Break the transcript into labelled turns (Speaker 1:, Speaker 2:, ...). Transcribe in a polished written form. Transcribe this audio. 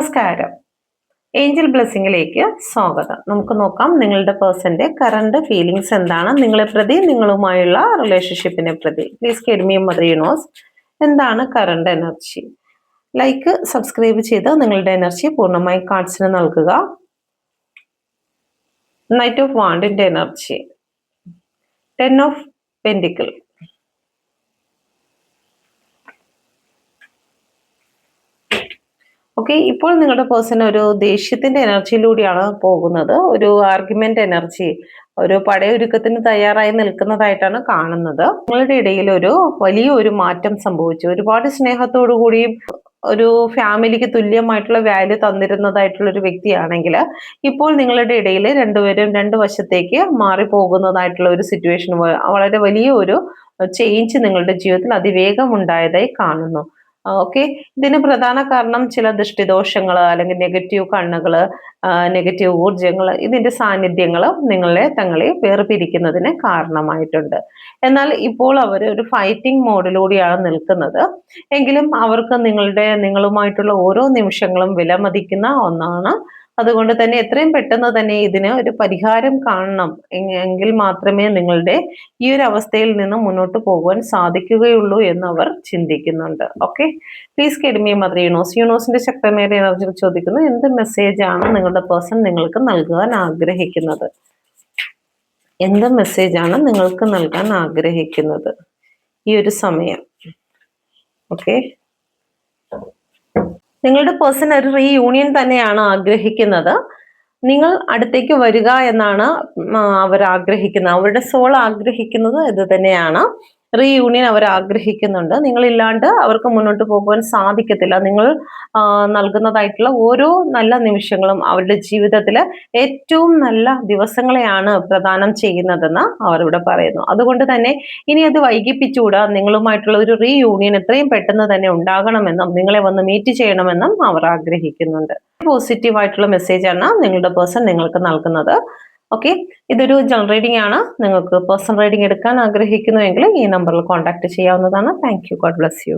Speaker 1: നമസ്കാരം. ഏഞ്ചൽ ബ്ലെസ്സിങ്ങിലേക്ക് സ്വാഗതം. നമുക്ക് നോക്കാം നിങ്ങളുടെ പേഴ്സന്റെ കറണ്ട് ഫീലിങ്സ് എന്താണ്, നിങ്ങളെ പ്രതി, നിങ്ങളുമായുള്ള റിലേഷൻഷിപ്പിനെ പ്രതി. Please guide me mother universe. എന്താണ് കറണ്ട് എനർജി? ലൈക്ക്, സബ്സ്ക്രൈബ് ചെയ്ത് നിങ്ങളുടെ എനർജി പൂർണ്ണമായി കാർഡ്സിന് നൽകുക. നൈറ്റ് ഓഫ് വാണ്ടിന്റെ എനർജി, 10 ഓഫ് പെന്റിക്കിൾ, ഓക്കെ. ഇപ്പോൾ നിങ്ങളുടെ പേഴ്സൺ ഒരു ദേഷ്യത്തിന്റെ എനർജിയിലൂടെയാണ് പോകുന്നത്. ഒരു ആർഗ്യുമെന്റ് എനർജി, ഒരു പടയൊരുക്കത്തിന് തയ്യാറായി നിൽക്കുന്നതായിട്ടാണ് കാണുന്നത്. നിങ്ങളുടെ ഇടയിൽ വലിയൊരു മാറ്റം സംഭവിച്ചു. ഒരുപാട് സ്നേഹത്തോടു കൂടിയും ഒരു ഫാമിലിക്ക് തുല്യമായിട്ടുള്ള വാല്യൂ തന്നിരുന്നതായിട്ടുള്ള ഒരു വ്യക്തിയാണെങ്കിൽ ഇപ്പോൾ നിങ്ങളുടെ ഇടയിൽ രണ്ടുപേരും രണ്ട് വശത്തേക്ക് മാറിപ്പോകുന്നതായിട്ടുള്ള ഒരു സിറ്റുവേഷൻ, വളരെ വലിയ ഒരു ചേഞ്ച് നിങ്ങളുടെ ജീവിതത്തിൽ അതിവേഗം ഉണ്ടായതായി കാണുന്നു. ഓക്കെ. ഇതിന് പ്രധാന കാരണം ചില ദൃഷ്ടിദോഷങ്ങൾ, അല്ലെങ്കിൽ നെഗറ്റീവ് കണ്ണുകൾ, നെഗറ്റീവ് ഊർജങ്ങൾ, ഇതിന്റെ സാന്നിധ്യങ്ങൾ നിങ്ങളെ തങ്ങളെ വേർപിരിക്കുന്നതിന് കാരണമായിട്ടുണ്ട്. എന്നാൽ ഇപ്പോൾ അവർ ഒരു ഫൈറ്റിംഗ് മോഡിലൂടെയാണ് നിൽക്കുന്നത്. എങ്കിലും അവർക്ക് നിങ്ങളുമായിട്ടുള്ള ഓരോ നിമിഷങ്ങളും വിലമതിക്കുന്ന ഒന്നാണ്. അതുകൊണ്ട് തന്നെ എത്രയും പെട്ടെന്ന് തന്നെ ഇതിന് ഒരു പരിഹാരം കാണണം, എങ്കിൽ മാത്രമേ നിങ്ങളുടെ ഈ ഒരു അവസ്ഥയിൽ നിന്ന് മുന്നോട്ട് പോകുവാൻ സാധിക്കുകയുള്ളൂ എന്ന് അവർ ചിന്തിക്കുന്നുണ്ട്. Okay. Please guide me mother universe. യൂണിവേഴ്സിന്റെ ശക്തമായ എനർജി ചോദിക്കുന്നു, എന്ത് മെസ്സേജ് ആണ് നിങ്ങളുടെ പേഴ്സൺ നിങ്ങൾക്ക് നൽകുവാൻ ആഗ്രഹിക്കുന്നത്? എന്ത് മെസ്സേജ് ആണ് നിങ്ങൾക്ക് നൽകാൻ ആഗ്രഹിക്കുന്നത് ഈ ഒരു സമയം? ഓക്കെ. നിങ്ങളുടെ പേഴ്സൺ ഒരു റീയൂണിയൻ തന്നെയാണ് ആഗ്രഹിക്കുന്നത്. നിങ്ങൾ അടുത്തേക്ക് വരിക എന്നാണ് അവർ ആഗ്രഹിക്കുന്നത്. അവരുടെ സോൾ ആഗ്രഹിക്കുന്നത് ഇത് തന്നെയാണ്. റീയൂണിയൻ അവർ ആഗ്രഹിക്കുന്നുണ്ട്. നിങ്ങളില്ലാണ്ട് അവർക്ക് മുന്നോട്ട് പോകുവാൻ സാധിക്കത്തില്ല. നിങ്ങൾ നൽകുന്നതായിട്ടുള്ള ഓരോ നല്ല നിമിഷങ്ങളും അവരുടെ ജീവിതത്തിൽ ഏറ്റവും നല്ല ദിവസങ്ങളെയാണ് പ്രദാനം ചെയ്യുന്നതെന്ന് അവർ ഇവിടെ പറയുന്നു. അതുകൊണ്ട് തന്നെ ഇനി അത് വൈകിപ്പിച്ചുകൂടാ. നിങ്ങളുമായിട്ടുള്ള ഒരു റീയൂണിയൻ എത്രയും പെട്ടെന്ന് തന്നെ ഉണ്ടാകണമെന്നും നിങ്ങളെ വന്ന് മീറ്റ് ചെയ്യണമെന്നും അവർ ആഗ്രഹിക്കുന്നുണ്ട്. പോസിറ്റീവ് ആയിട്ടുള്ള മെസ്സേജ് ആണ് നിങ്ങളുടെ പേഴ്സൺ നിങ്ങൾക്ക് നൽകുന്നത്. ഓക്കെ. ഇതൊരു ജനറൽ റീഡിംഗ് ആണ്. നിങ്ങൾക്ക് പേഴ്സണൽ റീഡിംഗ് എടുക്കാൻ ആഗ്രഹിക്കുന്നുവെങ്കിൽ ഈ നമ്പറിൽ കോൺടാക്ട് ചെയ്യാവുന്നതാണ്. Thank you. God bless you.